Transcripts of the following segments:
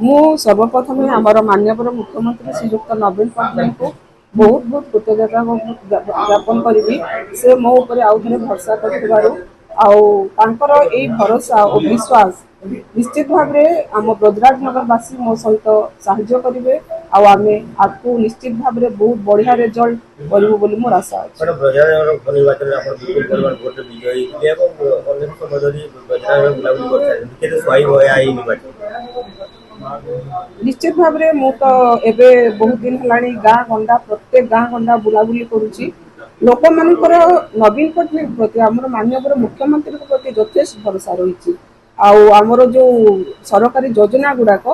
ମୁଁ ସର୍ବପ୍ରଥମେ ଆମର ମାନ୍ୟବର ମୁଖ୍ୟମନ୍ତ୍ରୀ ଶ୍ରୀଯୁକ୍ତ ନବୀନ ପଟ୍ଟନାୟକଙ୍କୁ ବହୁତ ବହୁତ କୃତଜ୍ଞତା ଜ୍ଞାପନ କରିବି। ସେ ମୋ ଉପରେ ଆଉ ଥରେ ଭରସା କରିଥିବାରୁ ଆଉ ତାଙ୍କର ଏଇ ଭରସା ଓ ବିଶ୍ୱାସ ନିଶ୍ଚିତ ଭାବରେ ଆମ ବ୍ରଜରାଜନଗରବାସୀ ମୋ ସହିତ ସାହାଯ୍ୟ କରିବେ ଆଉ ଆମେ ଆଗକୁ ନିଶ୍ଚିତ ଭାବରେ ବହୁତ ବଢ଼ିଆ ରେଜଲ୍ଟ କରିବୁ ବୋଲି ମୋର ଆଶା ଅଛି। ନିର୍ବାଚନରେ ଆପଣ ବିପୁଳ ପରିମାଣ ଭୋଟରେ ବିଜୟୀ ହେଇଥିଲେ ଏବଂ ଅନେକ ସମୟ ଧରି ବ୍ରଜରାଜନଗର ବୁଲାବୁଲି କରିସାରିଛନ୍ତି। କେତେ ସୁହାଇବ ଏହି ନିର୍ବାଚନ? ନିଶ୍ଚିତ ଭାବରେ ମୁଁ ତ ଏବେ ବହୁତ ଦିନ ହେଲାଣି ଗାଁ ଗଣ୍ଡା ପ୍ରତ୍ୟେକ ଗାଁ ଗଣ୍ଡା ବୁଲାବୁଲି କରୁଛି। ଲୋକମାନଙ୍କର ନବୀନ ପଟ୍ଟନାୟକ ପ୍ରତି ଆମର ମାନ୍ୟବର ମୁଖ୍ୟମନ୍ତ୍ରୀଙ୍କ ପ୍ରତି ଯଥେଷ୍ଟ ଭରସା ରହିଛି। ଆଉ ଆମର ଯୋଉ ସରକାରୀ ଯୋଜନା ଗୁଡାକ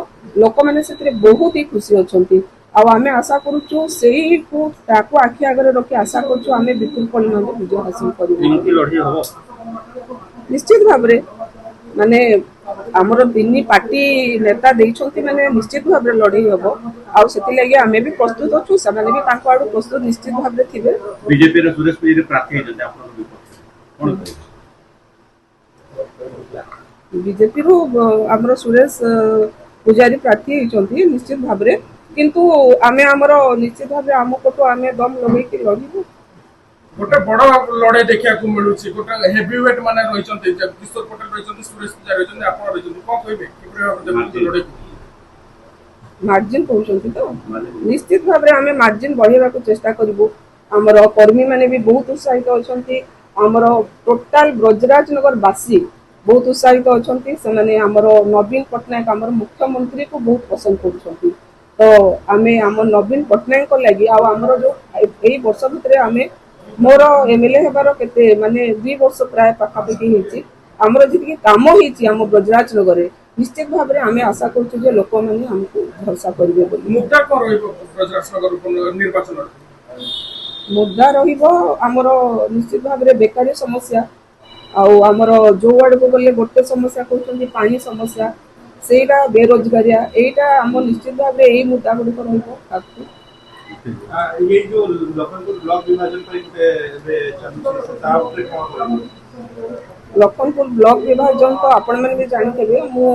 ଲୋକମାନେ ସେଥିରେ ବହୁତ ହି ଖୁସି ଅଛନ୍ତି। ଆଉ ଆମେ ଆଶା କରୁଛୁ ସେଇକୁ ତାକୁ ଆଖି ଆଗରେ ରଖି ଆଶା କରୁଛୁ ଆମେ ବିପୁଳ ପରିମାଣରେ ବିଜୟ ହାସଲ କରିବୁ। ନିଶ୍ଚିତ ଭାବରେ ମାନେ ଆମର ତିନି ପାର୍ଟି ନେତା ଦେଇଛନ୍ତି ମାନେ ନିଶ୍ଚିତ ଭାବରେ ଲଢେଇ ହବ। ଆଉ ସେଥିଲାଗି ଆମେ ବି ପ୍ରସ୍ତୁତ ଅଛୁ, ସେମାନେ ବି ତାଙ୍କ ଆଡୁ ପ୍ରସ୍ତୁତ ନିଶ୍ଚିତ ଭାବରେ ଥିବେ। ବିଜେପିର ସୁରେଶ ବିଜେପି ପ୍ରାର୍ଥୀ ହେଇଛନ୍ତି ଆପଣଙ୍କ ବିପକ୍ଷରେ, କଣ କହିବେ? ବିଜେପିରୁ ଆମର ସୁରେଶ ପୂଜାରୀ ପ୍ରାର୍ଥୀ ହେଇଛନ୍ତି ନିଶ୍ଚିତ ଭାବରେ, କିନ୍ତୁ ଆମେ ଆମର ନିଶ୍ଚିତ ଭାବରେ ଆମ ପଟୁ ଆମେ ଦମ ଲଗେଇକି ଲଢିବୁ। ଗୋଟେ ବଡ ଲଢେଇ ଦେଖିବାକୁ ମିଳୁଛି। ଗୋଟେ ହେଭିୱେଟ ମାନେ ରହିଛନ୍ତି, କିଶୋର ପଟେଲ ରହିଛନ୍ତି, ସୁରେଶ ପୂଜା ରହିଛନ୍ତି, ଆପଣ ରହିଛନ୍ତି, କଣ କହିବେ କିପରି ଭାବରେ ଦେଖୁଛନ୍ତି ଲଢେଇକୁ? ମାର୍ଜିନ କହୁଛନ୍ତି ତ ନିଶ୍ଚିତ ଭାବରେ ଆମେ ମାର୍ଜିନ ବଢେଇବାକୁ ଚେଷ୍ଟା କରିବୁ। ଆମର କର୍ମୀ ମାନେ ବି ବହୁତ ଉତ୍ସାହିତ ଅଛନ୍ତି। ଆମର ଟୋଟାଲ ବ୍ରଜରାଜନଗର ବାସୀ ବହୁତ ଉତ୍ସାହିତ ଅଛନ୍ତି। ସେମାନେ ଆମର ନବୀନ ପଟ୍ଟନାୟକ ଆମର ମୁଖ୍ୟମନ୍ତ୍ରୀକୁ ବହୁତ ପସନ୍ଦ କରୁଛନ୍ତି। ତ ଆମେ ଆମ ନବୀନ ପଟ୍ଟନାୟକଙ୍କ ଲାଗି ଆଉ ଆମର ଯୋଉ ଏଇ ବର୍ଷ ଭିତରେ ଆମେ ମୋର ଏମଏଲଏ ହେବାର କେତେ ମାନେ 2 ବର୍ଷ ପ୍ରାୟ ପାଖାପାଖି ହେଇଛି। ଆମର ଯେତିକି କାମ ହେଇଛି ଆମ ବ୍ରଜରାଜନଗରରେ ନିଶ୍ଚିତ ଭାବରେ ଆମେ ଆଶା କରୁଛୁ ଯେ ଲୋକମାନେ ଆମକୁ ଭରସା କରିବେ ବୋଲି। ମୁଦ୍ଦା କଣ ରହିବ ବ୍ରଜରାଜନଗର ନିର୍ବାଚନରେ? ମୁଦ୍ଦା ରହିବ ଆମର ନିଶ୍ଚିତ ଭାବରେ ବେକାରୀ ସମସ୍ୟା। ଆଉ ଆମର ଯୋଉ ଆଡକୁ ଗଲେ ଗୋଟେ ସମସ୍ୟା କହୁଛନ୍ତି ପାଣି ସମସ୍ୟା, ସେଇଟା ବେରୋଜଗାରିଆ, ଏଇଟା ଆମ ନିଶ୍ଚିତ ଭାବରେ ଏଇ ମୁଦ୍ଦା ଗୁଡିକ ରହିବ ଆଗକୁ। ଏଇ ଯୋଉ ଲଖନପୁର ବ୍ଲକ ବିଭାଜନ ପାଇଁ ଗୋଟେ ଏବେ ଚାଲୁଛି ତା ଉପରେ କଣ କହିବେ? ଲଖନପୁର ବ୍ଲକ ବିଭାଜନ ତ ଆପଣମାନେ ବି ଜାଣିଥିବେ। ମୁଁ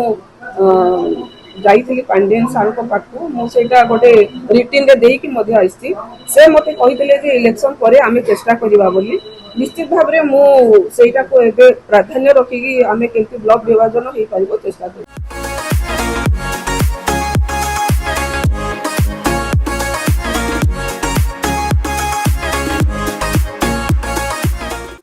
ଯାଇଥିଲି ପାଣ୍ଡିଆନ ସାରଙ୍କ ପାଖକୁ, ମୁଁ ସେଇଟା ଗୋଟେ ରିଟିନରେ ଦେଇକି ମଧ୍ୟ ଆସିଛି। ସେ ମତେ କହିଥିଲେ ଯେ ଇଲେକ୍ସନ ପରେ ଆମେ ଚେଷ୍ଟା କରିବା ବୋଲି। ନିଶ୍ଚିତ ଭାବରେ ମୁଁ ସେଇଟାକୁ ଏବେ ପ୍ରାଧାନ୍ୟ ରଖିକି ଆମେ କେମିତି ବ୍ଲକ ବିଭାଜନ ହେଇପାରିବ ଚେଷ୍ଟା କରିବୁ।